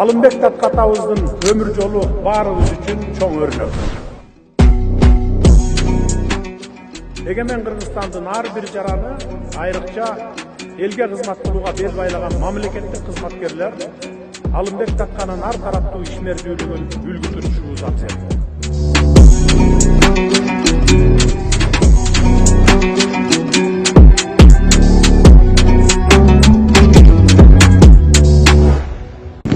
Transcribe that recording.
Алымбек Даткатабыздын өмүр жолу баарыбыз үчүн чоң өрнөк. Эгемен Кыргызстандын ар бир жараны, айрыкча элге кызмат кылууга бел байлаган мамлекеттик кызматкерлер Алымбек Датканын ар тараптуу ишмердүүлүгүн үлгү турушубуз абзел.